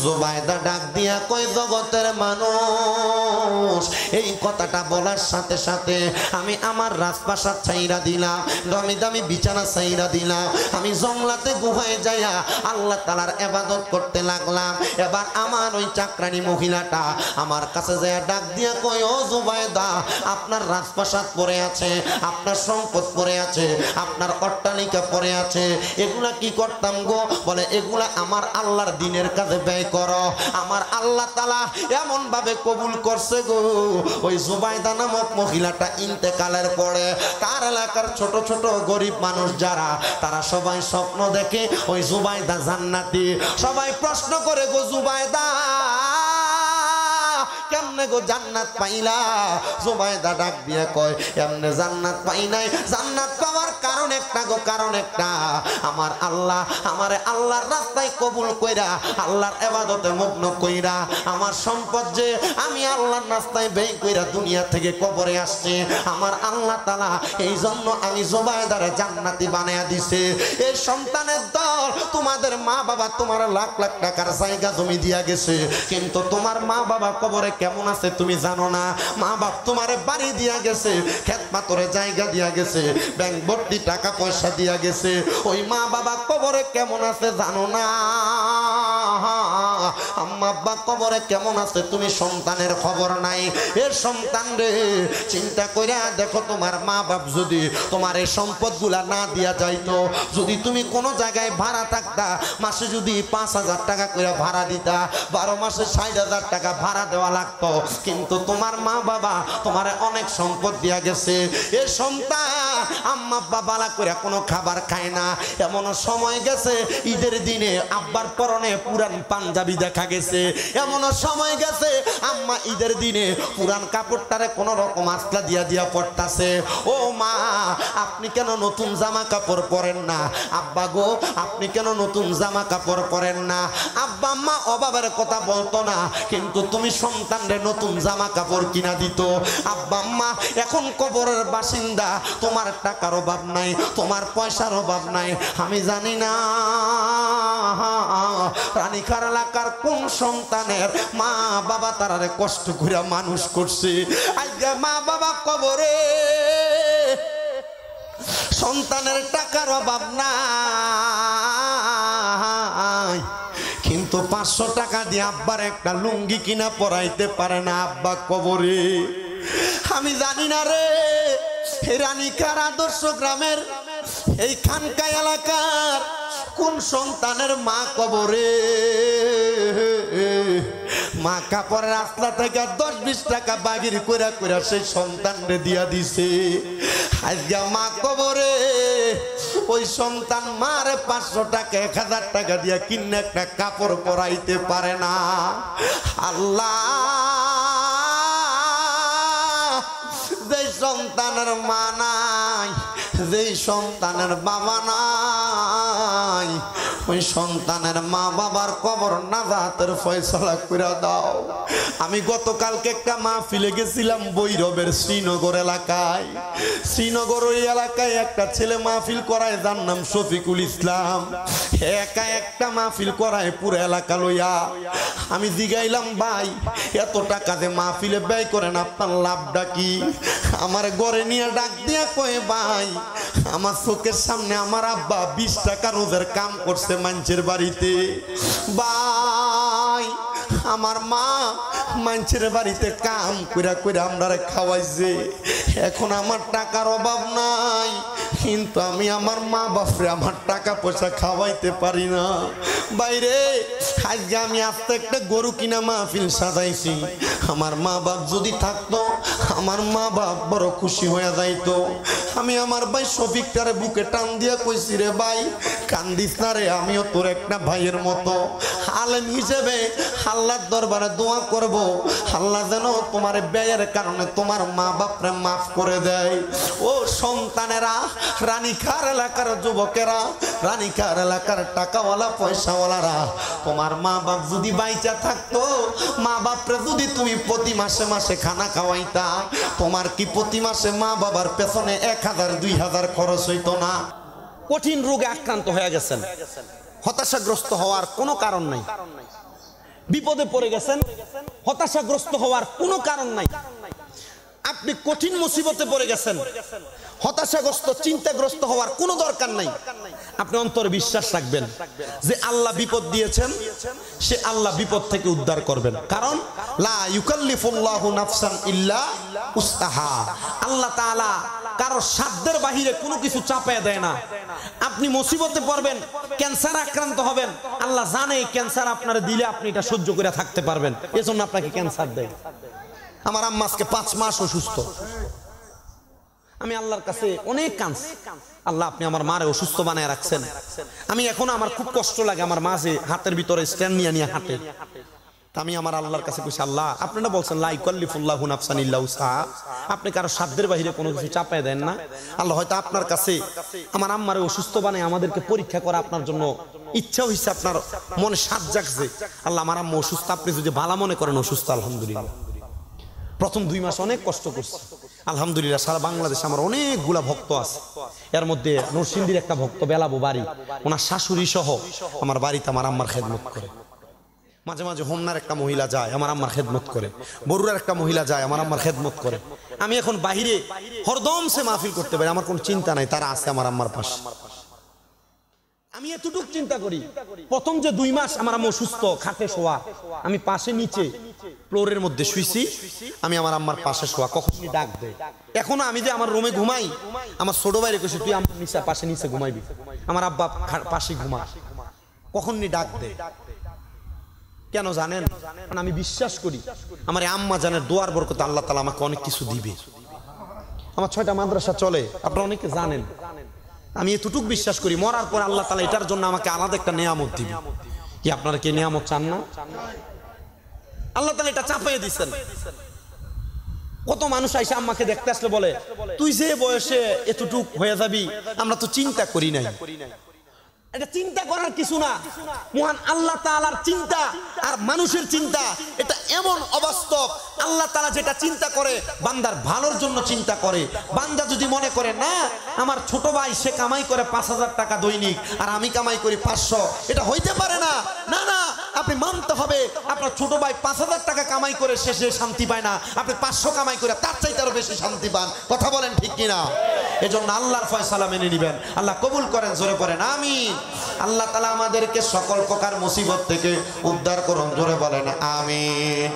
জুবাইদা ডাক দিয়া কই জগতের মানুষ, এই কথাটা বলার সাথে সাথে আমি আমার রাজপ্রাসাদ ছাইরা দিলাম, দামি দামি বিছানা ছাইরা দিলাম, আমি জঙ্গলাতে গুহায় যাইয়া আল্লাহ তাআলার ইবাদত করতে লাগলাম। এবার আমার ওই চাকরানি মহিলাটা আমার কাছে যায় ডাক দিয়া কই ও জুবাইদা, আপনার রাজপ্রাসাদ পড়ে আছে, আপনার সম্পদ পড়ে আছে, আপনার অট্টালিকা পড়ে আছে, এগুলা কি করতাম গো? বলে এগুলা আমার আল্লাহর দ্বীনের কাজে ব্যয় করো, আমার আল্লাহ তাআলা এমন ভাবে কবুল করছে গো। ওই জুবাইদা নামক মহিলাটা ইন্তেকালের পরে তার এলাকার ছোট ছোট গরিব মানুষ যারা, তারা সবাই স্বপ্ন দেখে ওই জুবাইদা জান্নাতি। সবাই প্রশ্ন করে গো জুবাইদা কেমনে গো জান্নাত পাইলা? জুবাইদা ডাক দিয়ে কয় এমনে জান্নাত পাই নাই, জান্নাত পাওয়ার কারণ একটা গো, কারণ একটা, আমার আল্লাহ আমারে আল্লাহর রাস্তায় কবুল কইরা, আল্লাহর ইবাদতে মগ্ন কইরা, আমার সম্পদ যে আমি আল্লাহর রাস্তায় ব্যয় কইরা দুনিয়া থেকে কবরে আসছে, আমার আল্লাহ তাআলা এই জন্য আমি জুবাইদারে জান্নাতি বানায়া দিছে। এই সন্তানের দল, তোমাদের মা বাবা তোমার লাখ লাখ টাকার জায়গা জমি দিয়া গেছে, কিন্তু তোমার মা বাবা কবরে কেমন আছে তুমি জানো না। মা বাপ তোমারে বাড়ি দিয়া গেছে, ক্ষেত পাথরে জায়গা দিয়া গেছে, ব্যাংক ভর্তি টাকা পয়সা দিয়া গেছে, ওই মা বাবা কবরে কেমন আছে জানো না। আম্মা আব্বা কবরে কেমন আছে তুমি সন্তানের খবর নাই। এর সন্তান রে, চিন্তা কইরা দেখো, তোমার মা বাপ যদি তোমার এই সম্পদগুলা না দিয়া যাইতো, যদি তুমি কোনো জায়গায় ভাড়া থাকতা, মাসে যদি 5,000 টাকা করে ভাড়া দিতা, 12 মাসে 60,000 টাকা ভাড়া দেওয়া লাগতো, কিন্তু তোমার মা বাবা তোমার অনেক সম্পদ দিয়া গেছে। এ সন্তান, আম্মা আব্বা বালা করে কোনো খাবার খায় না, এমন সময় গেছে ঈদের দিনে আব্বার পরনে পুরান পাঞ্জাবি দেখা গেছে, এমন সময় গেছে আম্মা ঈদের দিনে পুরান কাপড়টারে কোন রকম আসলা দিয়া দিয়া পড়তাছে। ও মা, আপনি কেন নতুন জামা কাপড় পরেন না? আব্বা গো, আপনি কেন নতুন জামা কাপড় পরেন না? আব্বা আম্মা অভাবের কথা বলতো না, কিন্তু তুমি সন্তানরে নতুন জামা কাপড় কিনা দিত। আব্বা আম্মা এখন কবরের বাসিন্দা, তোমার টাকার অভাব নাই, তোমার পয়সার অভাব নাই। আমি জানি না রানীখার এলাকার কোন সন্তানের মা বাবা তারারে কষ্ট করে মানুষ করছে, আজকে মা বাবা কবরে, সন্তানের টাকার অভাব নাই, কিন্তু 500 টাকা দিয়ে আব্বার একটা লুঙ্গি কিনা পরাইতে পারে না আব্বা কবরে। আমি জানি না রে, রানীখার আদর্শ গ্রামের এই খানকা এলাকার কোন সন্তানের মা কবরে, মা কাপড়ের রাস্তা থেকে 10-20 টাকা বাগির কইরা কইরা সেই সন্তানরে দিয়া দিছে। আজকে মা কবরে, ওই সন্তান মারে 500 টাকা 1000 টাকা দিয়া কিনে একটা কাপড় পরাইতে পারে না। আল্লাহ, যে সন্তানের মা নাই, যে সন্তানের বাবা নাই, ওই সন্তানের মা বাবার কবর নাজাতের ফয়সালা করে দাও। আমি গতকালকে একটা মাহফিলে গেছিলাম ভৈরবের শ্রীনগর এলাকায়। শ্রীনগর ওই এলাকায় একটা ছেলে মাহফিল করায়, যার নাম শফিকুল ইসলাম। একা একটা মাহফিল করায় পুরো এলাকা লইয়া। আমি জিগাইলাম, ভাই এত টাকা যে মাহফিলে ব্যয় করেন, আপনার লাভটা কি? আমার ঘরে নিয়ে ডাক দিয়া কয়ে, ভাই আমার চোখের সামনে আমার আব্বা 20 টাকা রোজের কাম করছে মানুষের বাড়িতে, ভাই আমার মা মানুষের বাড়িতে কাম কইরা কইরা আমরা খাওয়াইছে, এখন আমার টাকার অভাব নাই, কিন্তু আমি আমার মা বাপরে আমার টাকা পয়সা খাওয়াইতে পারি না। বাইরে আজকে আমি আস্তে একটা গরু কিনা মাহফিল সাজাইছি, আমার মা বাপ যদি থাকতো, আমার মা বাপ বড় খুশি হয়ে যাইতো। আমি আমার ভাই শফিকটারে বুকে টান দিয়া কইছি, রে ভাই কান্দিস না রে, আমিও তোর একটা ভাইয়ের মতো, আলেম হিসেবে আল্লাহর দরবারে দোয়া করব, আল্লাহ যেন তোমার ব্যয়ের কারণে তোমার মা বাপরে মাফ করে দেয়। ও সন্তানেরা, রানীখার এলাকার যুবকেরা, রানীখার এলাকার টাকাওয়ালা পয়সাওয়ালারা, তোমার মা বাপ যদি বাইচা থাকতো, মা বাপরে যদি তুমি প্রতি মাসে মাসে খানা খাওয়াইতা, তোমার কি প্রতি মাসে মা বাবার পেছনে 1000-2000 খরচ হইতো না? কঠিন রোগে আক্রান্ত হয়ে গেছেন, হতাশাগ্রস্ত হওয়ার কোনো কারণ নাই। বিপদে পড়ে গেছেন, হতাশাগ্রস্ত হওয়ার কোনো কারণ নাই। আপনি কঠিন মুসিবতে পড়ে গেছেন, হতাশাগ্রস্ত চিন্তাগ্রস্ত হওয়ার কোনো দরকার নাই। আপনি অন্তরে বিশ্বাস রাখবেন যে আল্লাহ বিপদ দিয়েছেন, সে আল্লাহ বিপদ থেকে উদ্ধার করবেন। কারণ লা ইউকাল্লিফুল্লাহু নাফসান ইল্লা উসআহা, আল্লাহ তাআলা কারো সাধ্যের বাহিরে কোনো কিছু চাপায় দেয় না। আপনি মুসিবতে পড়বেন, ক্যান্সার আক্রান্ত হবেন, আল্লাহ জানে এই ক্যান্সার আপনার দিলে আপনি এটা সহ্য করে থাকতে পারবেন, এজন্য আপনাকে ক্যান্সার দেয়। আমার আম্মা আজকে 5 মাস অসুস্থ, আমি আল্লাহর কাছে অনেক কাঁদছি, আল্লাহ আপনি আমার মারে অসুস্থ বানায় রাখছেন। আমি এখন আমার খুব কষ্ট লাগে, আমার মা যে হাতের ভিতরে স্ট্যান্ড নিয়ে নিয়ে হাঁটে, আমি আমার আল্লাহর কাছে কইছি, আল্লাহ আপনারা বলছেন লা ইকাল্লিফুল্লাহু নাফসান ইল্লা উসআহা, আপনি কারো সাধ্যের বাইরে কোনো কিছু চাপায় দেন না। আল্লাহ হয়তো আপনার কাছে আমার আম্মারে অসুস্থ বানায় আমাদেরকে পরীক্ষা করা আপনার জন্য ইচ্ছা হইছে, আপনার মনে সাজ জাগছে, আল্লাহ আমার আম্মা অসুস্থ, আপনি যদি ভালো মনে করেন অসুস্থ, আলহামদুলিল্লাহ। প্রথম 2 মাস অনেক কষ্ট করছি, আলহামদুলিল্লাহ। সারা বাংলাদেশে আমার অনেকগুলা ভক্ত আছে, এর মধ্যে নরসিংদীর একটা ভক্ত বেলাবো বাড়ি, ওনার শাশুড়ি সহ আমার বাড়িতে আমার আম্মার খেদমত করে। মাঝে মাঝে হোমনার একটা মহিলা যায় আমার আম্মার খেদমত করে, বরুড়ার একটা মহিলা যায় আমার আম্মার খেদমত করে। আমি এখন বাহিরে হরদম সে মাহফিল করতে পারি, আমার কোনো চিন্তা নাই, তারা আছে আমার আম্মার পাশে। আমি এতটুকু চিন্তা করি, প্রথম যে 2 মাস আমার আম্মা অসুস্থ, খাটে শোয়া, আমি পাশে নিচে ফ্লোরের মধ্যে শুইছি, আমি আমার আম্মার পাশে শোয়া, কখনই ডাক দেয়। এখনো আমি যে আমার রুমে ঘুমাই, আমার ছোট ভাইরে কইছি তুই আমার নিচে পাশে নিচে ঘুমাইবি, আমার আব্বা পাশে ঘুমা, কখনই ডাক দেয়। কেন জানেন? কারণ আমি বিশ্বাস করি আমার আম্মা জানের দোয়ার বরকতে আল্লাহ তাআলা আমাকে অনেক কিছু দিবে। আমার 6টা মাদ্রাসা চলে, আপনারা অনেকে জানেন। আমি এতটুকু বিশ্বাস করি মরার পর আল্লাহ তাআলা এটার জন্য আমাকে আলাদা একটা নিয়ামত দিবে। কি আপনারা কি নিয়ামত চান না? আল্লাহ তাআলা এটা চাপিয়ে দিয়েছেন। কত মানুষ আইসা আম্মাকে দেখতে আসলে বলে তুই যে বয়সে এতটুক হয়ে যাবি আমরা তো চিন্তা করি নাই। এটা চিন্তা করার কিছু না, মহান আল্লাহ তাআলার চিন্তা আর মানুষের চিন্তা এটা এমন অবাস্তব। আল্লাহ তাআলা যেটা চিন্তা করে বান্দার ভালোর জন্য চিন্তা করে। বান্দা যদি মনে করে না আমার ছোট ভাই সে কামাই করে 5000 টাকা দৈনিক আর আমি কামাই করি 500, এটা হইতে পারে না। না না, আপনি মানতে হবে আপনার ছোট ভাই 5000 টাকা কামাই করে শেষে শান্তি পায় না, আপনি 500 কামাই করে তার চাইতে আরো বেশি শান্তি পান। কথা বলেন ঠিক কিনা? এজন্য আল্লাহর ফয়সালা মেনে নিবেন। আল্লাহ কবুল করেন, জোরে পড়েন আমিন। আল্লাহ তাআলা আমাদেরকে সকল প্রকার মুসিবত থেকে উদ্ধার করুন, জোরে বলেন আমিন।